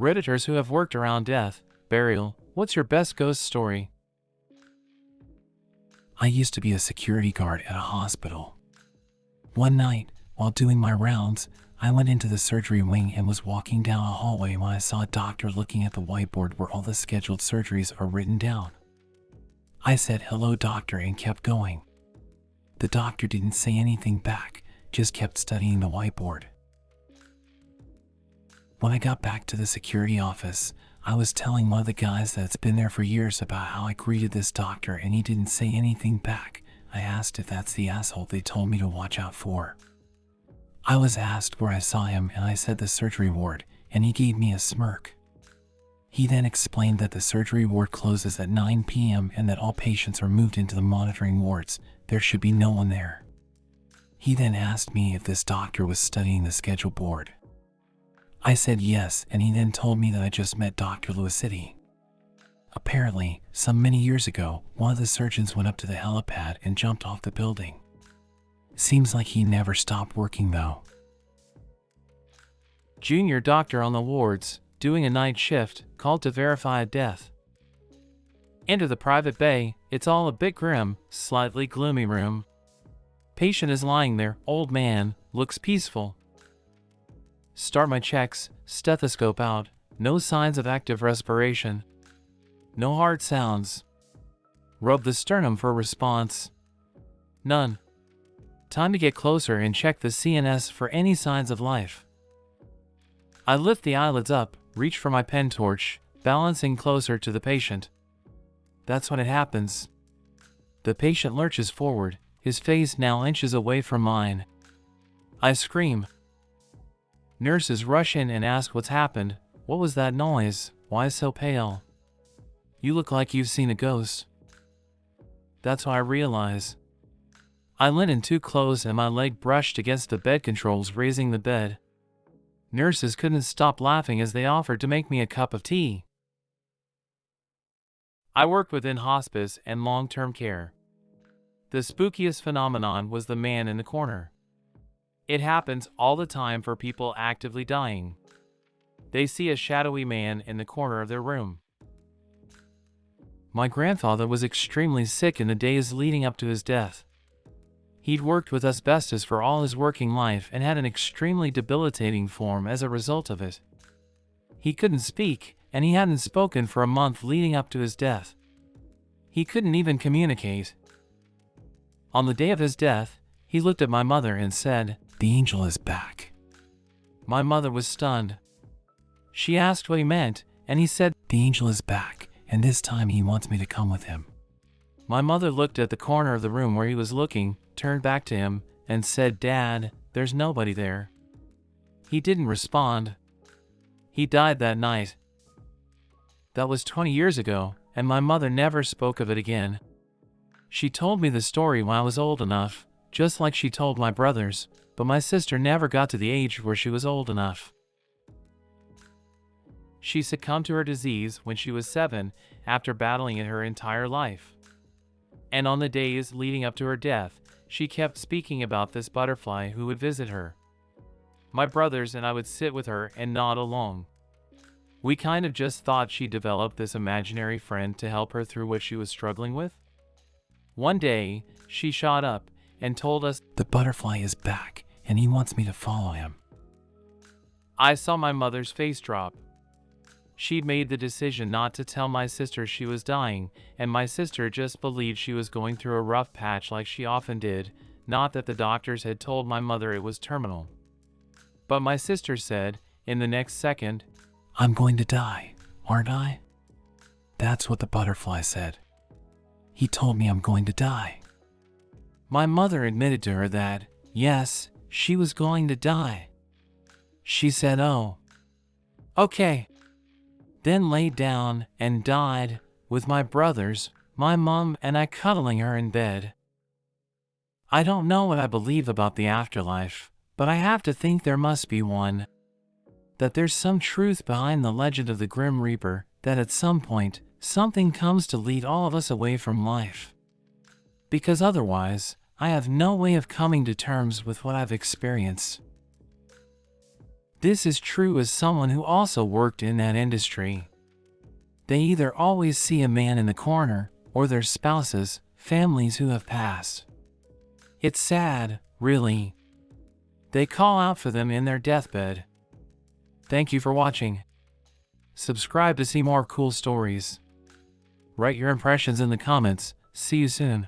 Redditors who have worked around death, burial, what's your best ghost story? I used to be a security guard at a hospital. One night, while doing my rounds, I went into the surgery wing and was walking down a hallway when I saw a doctor looking at the whiteboard where all the scheduled surgeries are written down. I said, "Hello, doctor," and kept going. The doctor didn't say anything back, just kept studying the whiteboard. When I got back to the security office, I was telling one of the guys that's been there for years about how I greeted this doctor and he didn't say anything back. I asked if that's the asshole they told me to watch out for. I was asked where I saw him and I said the surgery ward, and he gave me a smirk. He then explained that the surgery ward closes at 9 p.m. and that all patients are moved into the monitoring wards. There should be no one there. He then asked me if this doctor was studying the schedule board. I said yes, and he then told me that I just met Dr. Lucitti. Apparently, some many years ago, one of the surgeons went up to the helipad and jumped off the building. Seems like he never stopped working though. Junior doctor on the wards, doing a night shift, called to verify a death. Enter the private bay. It's all a bit grim, slightly gloomy room. Patient is lying there, old man, looks peaceful. Start my checks, stethoscope out, no signs of active respiration. No hard sounds. Rub the sternum for a response. None. Time to get closer and check the CNS for any signs of life. I lift the eyelids up, reach for my pen torch, balancing closer to the patient. That's when it happens. The patient lurches forward, his face now inches away from mine. I scream. Nurses rush in and ask what's happened. What was that noise? Why so pale? You look like you've seen a ghost. That's how I realize. I lean in too close and my leg brushed against the bed controls, raising the bed. Nurses couldn't stop laughing as they offered to make me a cup of tea. I worked within hospice and long-term care. The spookiest phenomenon was the man in the corner. It happens all the time for people actively dying. They see a shadowy man in the corner of their room. My grandfather was extremely sick in the days leading up to his death. He'd worked with asbestos for all his working life and had an extremely debilitating form as a result of it. He couldn't speak, and he hadn't spoken for a month leading up to his death. He couldn't even communicate. On the day of his death, he looked at my mother and said, "The angel is back." My mother was stunned. She asked what he meant, and he said, "The angel is back, and this time he wants me to come with him." My mother looked at the corner of the room where he was looking, turned back to him, and said, "Dad, there's nobody there." He didn't respond. He died that night. That was 20 years ago, and my mother never spoke of it again. She told me the story when I was old enough, just like she told my brothers, but my sister never got to the age where she was old enough. She succumbed to her disease when she was 7 after battling it her entire life. And on the days leading up to her death, she kept speaking about this butterfly who would visit her. My brothers and I would sit with her and nod along. We kind of just thought she developed this imaginary friend to help her through what she was struggling with. One day, she shot up and told us, "The butterfly is back, and he wants me to follow him." I saw my mother's face drop. She'd made the decision not to tell my sister she was dying, and my sister just believed she was going through a rough patch like she often did, not that the doctors had told my mother it was terminal. But my sister said, in the next second, "I'm going to die, aren't I?" That's what the butterfly said. He told me I'm going to die. My mother admitted to her that, yes, she was going to die. She said, "Oh, okay." Then laid down and died, with my brothers, my mom, and I cuddling her in bed. I don't know what I believe about the afterlife, but I have to think there must be one. That there's some truth behind the legend of the Grim Reaper, that at some point, something comes to lead all of us away from life. Because otherwise, I have no way of coming to terms with what I've experienced. This is true as someone who also worked in that industry. They either always see a man in the corner, or their spouses, families who have passed. It's sad, really. They call out for them in their deathbed. Thank you for watching. Subscribe to see more cool stories. Write your impressions in the comments. See you soon.